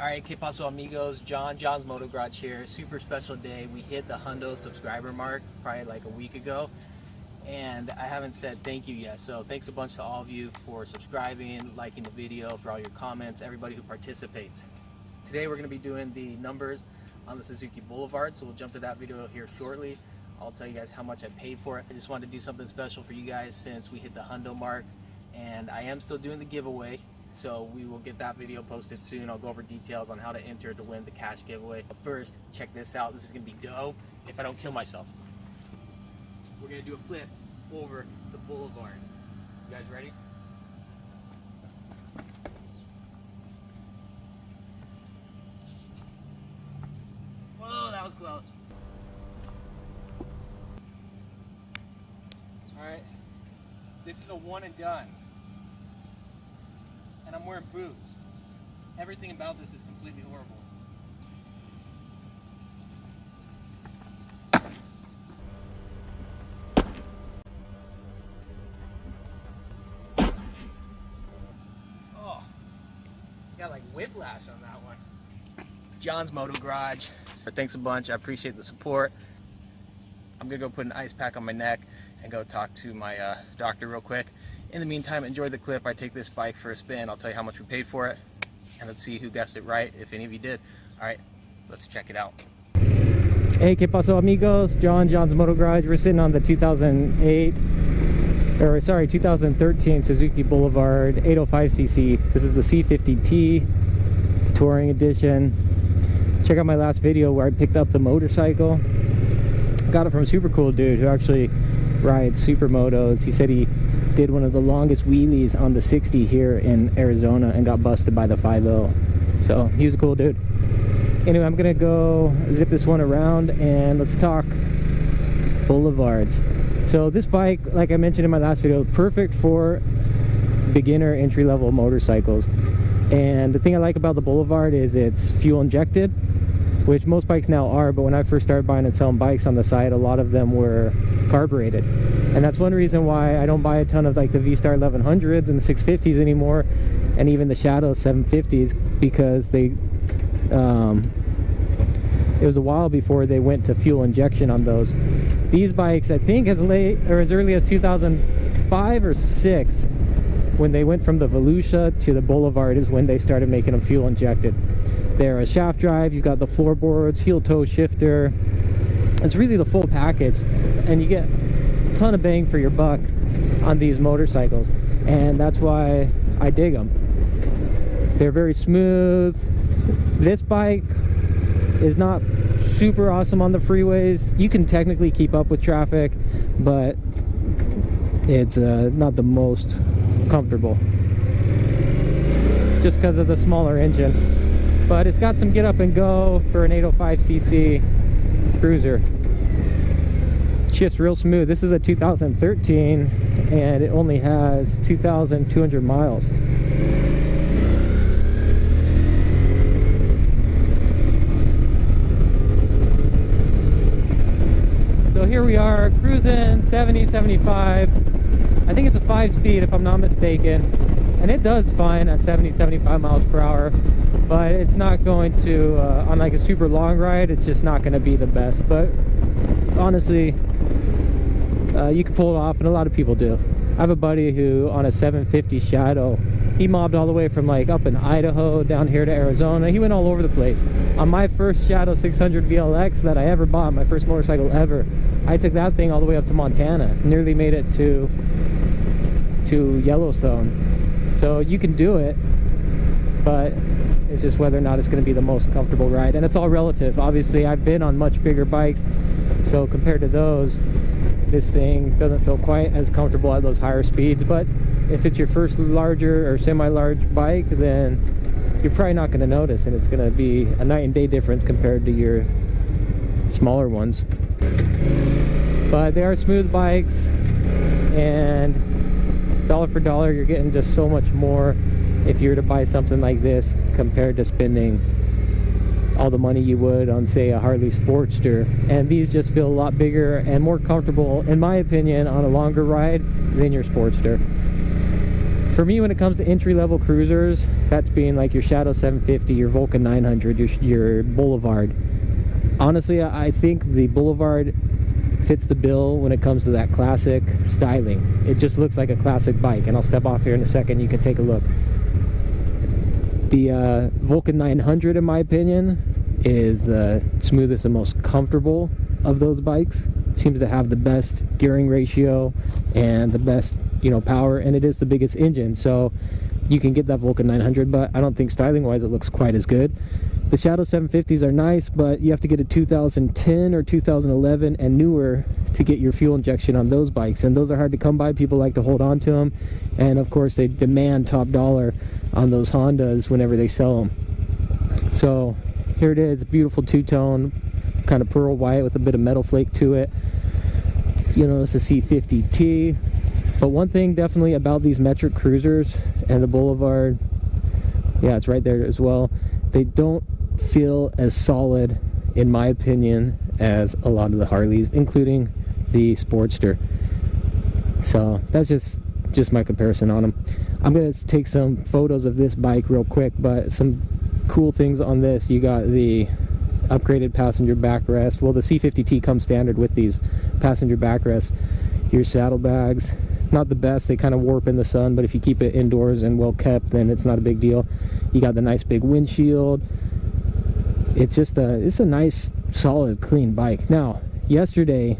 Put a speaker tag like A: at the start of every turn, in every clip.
A: Alright, que paso amigos, John's Moto Garage here. Super special day. We hit the hundo subscriber mark probably like a week ago, and I haven't said thank you yet. So thanks a bunch to all of you for subscribing, liking the video, for all your comments, everybody who participates. Today we're going to be doing the numbers on the Suzuki Boulevard, so we'll jump to that video here shortly. I'll tell you guys how much I paid for it. I just wanted to do something special for you guys since we hit the hundo mark, and I am still doing the giveaway. So we will get that video posted soon. I'll go over details on how to enter to win the cash giveaway. But first, check this out. This is gonna be dope if I don't kill myself. We're gonna do a flip over the boulevard. You guys ready? Whoa, that was close. All right, this is a one and done. And I'm wearing boots. Everything about this is completely horrible. Oh, got like whiplash on that one. John's Moto Garage. Thanks a bunch. I appreciate the support. I'm gonna go put an ice pack on my neck and go talk to my doctor real quick. In the meantime, enjoy the clip. I take this bike for a spin. I'll tell you how much we paid for it, and let's see who guessed it right, if any of you did. All right, let's check it out. Hey, que paso amigos? John's Moto Garage. We're sitting on the 2013 Suzuki Boulevard 805cc. This is the C50T, the touring edition. Check out my last video where I picked up the motorcycle. Got it from a super cool dude who actually rides supermotos. He said he did one of the longest wheelies on the 60 here in Arizona and got busted by the 5.0. So he was a cool dude. Anyway, I'm gonna go zip this one around and let's talk boulevards. So this bike, like I mentioned in my last video, perfect for beginner entry-level motorcycles. And the thing I like about the Boulevard is it's fuel injected, which most bikes now are, but when I first started buying and selling bikes on the side, a lot of them were carbureted. And that's one reason why I don't buy a ton of like the V-Star 1100s and 650s anymore, and even the Shadow 750s, because they it was a while before they went to fuel injection on those. These bikes, I think as early as 2005 or 6, when they went from the Volusia to the Boulevard, is when they started making them fuel injected. They're a shaft drive, you've got the floorboards, heel toe shifter. It's really the full package, and you get a ton of bang for your buck on these motorcycles, and that's why I dig them. They're very smooth. This bike is not super awesome on the freeways. You can technically keep up with traffic, but it's not the most comfortable just because of the smaller engine. But it's got some get up and go for an 805cc cruiser. Shifts real smooth. This is a 2013 and it only has 2,200 miles. So here we are cruising 70, 75. I think it's a 5-speed if I'm not mistaken. And it does fine at 70, 75 miles per hour. But it's not going to, on like a super long ride, it's just not going to be the best. But honestly, you can pull it off, and a lot of people do. I have a buddy who, on a 750 Shadow, he mobbed all the way from like up in Idaho down here to Arizona. He went all over the place. On my first Shadow 600 VLX that I ever bought, my first motorcycle ever, I took that thing all the way up to Montana. Nearly made it to Yellowstone. So you can do it, but it's just whether or not it's going to be the most comfortable ride, and it's all relative. Obviously, I've been on much bigger bikes, so compared to those, this thing doesn't feel quite as comfortable at those higher speeds. But if it's your first larger or semi-large bike, then you're probably not going to notice, and it's going to be a night and day difference compared to your smaller ones. But they are smooth bikes, and dollar for dollar, you're getting just so much more if you were to buy something like this compared to spending all the money you would on, say, a Harley Sportster. And these just feel a lot bigger and more comfortable, in my opinion, on a longer ride than your Sportster. For me, when it comes to entry-level cruisers, that's being like your Shadow 750, your Vulcan 900, your Boulevard. Honestly, I think the Boulevard fits the bill when it comes to that classic styling. It just looks like a classic bike, and I'll step off here in a second. You can take a look. The Vulcan 900, in my opinion, is the smoothest and most comfortable of those bikes. Seems to have the best gearing ratio and the best, you know, power, and it is the biggest engine, so you can get that Vulcan 900, but I don't think styling wise it looks quite as good. The Shadow 750s are nice, but you have to get a 2010 or 2011 and newer to get your fuel injection on those bikes, and those are hard to come by. People like to hold on to them, and of course they demand top dollar on those Hondas whenever they sell them. So here it is, beautiful two-tone, kind of pearl white with a bit of metal flake to it. You know, it's a C50T. But one thing definitely about these metric cruisers and the Boulevard, yeah, it's right there as well, they don't feel as solid, in my opinion, as a lot of the Harleys, including the Sportster. So that's just my comparison on them. I'm going to take some photos of this bike real quick, but some cool things on this. You got the upgraded passenger backrest. Well, the C50T comes standard with these passenger backrests. Your saddlebags, not the best, they kind of warp in the sun, but if you keep it indoors and well kept, then it's not a big deal. You got the nice big windshield. It's just it's a nice, solid, clean bike. Now, yesterday,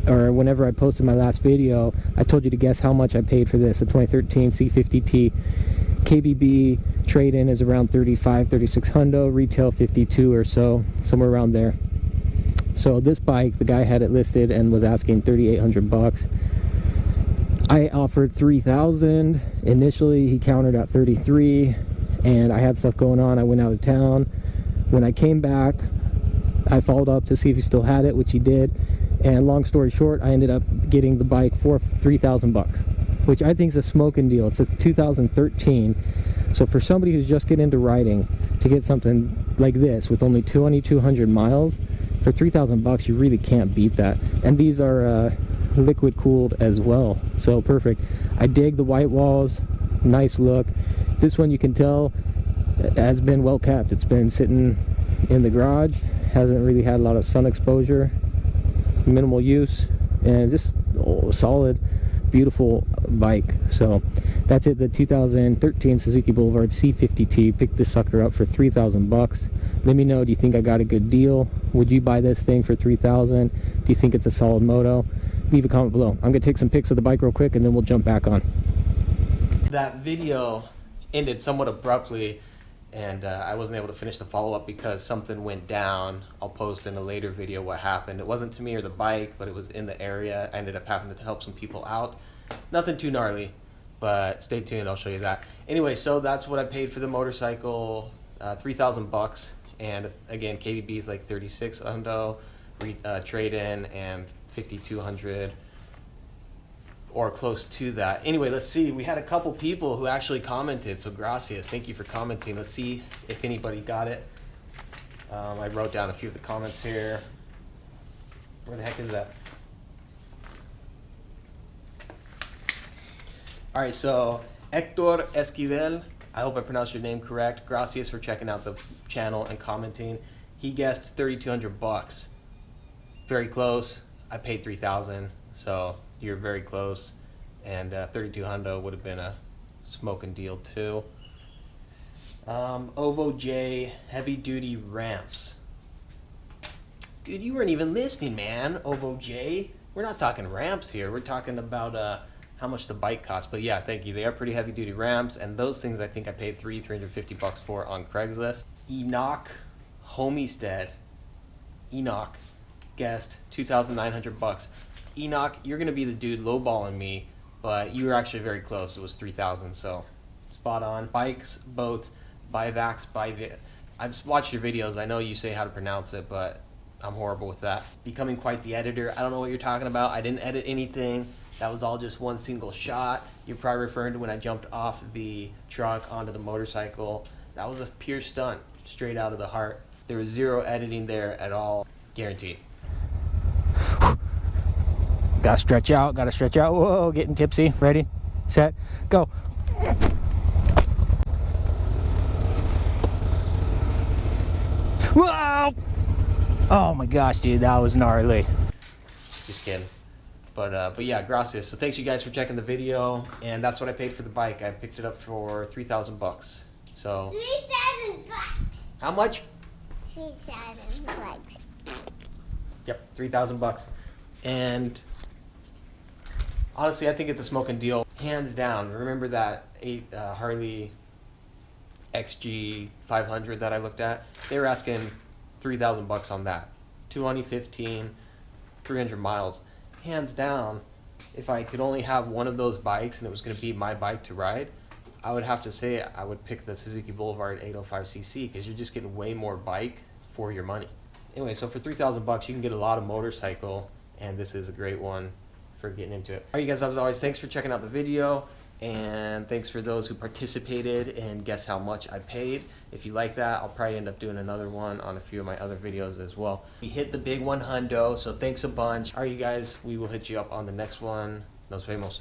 A: or whenever I posted my last video, I told you to guess how much I paid for this, a 2013 C50T. KBB trade-in is around 35, 36 hundo, retail 52 or so, somewhere around there. So this bike, the guy had it listed and was asking 3,800 bucks. I offered 3,000. Initially, he countered at 33, and I had stuff going on. I went out of town. When I came back, I followed up to see if he still had it, which he did. And long story short, I ended up getting the bike for 3,000 bucks, which I think is a smoking deal. It's a 2013. So for somebody who's just getting into riding, to get something like this with only 2,200 miles for 3,000 bucks, you really can't beat that. And these are liquid cooled as well, so perfect. I dig the white walls, nice look. This one, you can tell, has been well kept. It's been sitting in the garage, hasn't really had a lot of sun exposure, minimal use, and just solid, beautiful bike. So that's it, the 2013 Suzuki Boulevard C50T. Picked this sucker up for 3,000 bucks. Let me know, do you think I got a good deal? Would you buy this thing for 3,000? Do you think it's a solid moto? Leave a comment below. I'm gonna take some pics of the bike real quick and then we'll jump back on. That video ended somewhat abruptly, and I wasn't able to finish the follow-up because something went down. I'll post in a later video what happened. It wasn't to me or the bike, but it was in the area. I ended up having to help some people out. Nothing too gnarly, but stay tuned, I'll show you that. Anyway, so that's what I paid for the motorcycle, 3,000 bucks. And again, KBB is like 36 hundo, trade-in, and 5,200 or close to that. Anyway, let's see. We had a couple people who actually commented, so gracias, thank you for commenting. Let's see if anybody got it. I wrote down a few of the comments here. Where the heck is that? All right, so Hector Esquivel, I hope I pronounced your name correct. Gracias for checking out the channel and commenting. He guessed 3,200 bucks. Very close. I paid 3,000, so you're very close. And 3,200 would have been a smoking deal too. Ovo J, heavy duty ramps. Dude, you weren't even listening, man. Ovo J. We're not talking ramps here. We're talking about how much the bike costs. But yeah, thank you. They are pretty heavy duty ramps, and those things I think I paid 350 bucks for on Craigslist. Enoch Homestead. Enoch guessed 2,900 bucks. Enoch, you're gonna be the dude lowballing me, but you were actually very close. It was 3,000, so spot on. Bikes, boats, bivacs, I've watched your videos. I know you say how to pronounce it, but I'm horrible with that. Becoming quite the editor. I don't know what you're talking about. I didn't edit anything. That was all just one single shot. You're probably referring to when I jumped off the truck onto the motorcycle. That was a pure stunt, straight out of the heart. There was zero editing there at all, guaranteed. Gotta stretch out, gotta stretch out. Whoa, getting tipsy. Ready, set, go. Whoa! Oh my gosh, dude, that was gnarly. Just kidding. But yeah, gracias. So thanks you guys for checking the video, and that's what I paid for the bike. I picked it up for 3,000 bucks. So
B: 3,000 bucks.
A: how much?
B: 3,000 bucks.
A: Yep, 3,000 bucks. And honestly, I think it's a smoking deal, hands down. Remember that Harley XG 500 that I looked at? They were asking 3,000 bucks on that. 2015, 300 miles. Hands down, if I could only have one of those bikes and it was going to be my bike to ride, I would have to say I would pick the Suzuki Boulevard 805cc, because you're just getting way more bike for your money. Anyway, so for 3,000 bucks, you can get a lot of motorcycle, and this is a great one for getting into it. All right, you guys, as always, thanks for checking out the video, and thanks for those who participated and guess how much I paid. If you like that, I'll probably end up doing another one on a few of my other videos as well. We hit the big 100, so thanks a bunch. All right, you guys, we will hit you up on the next one. Nos vemos.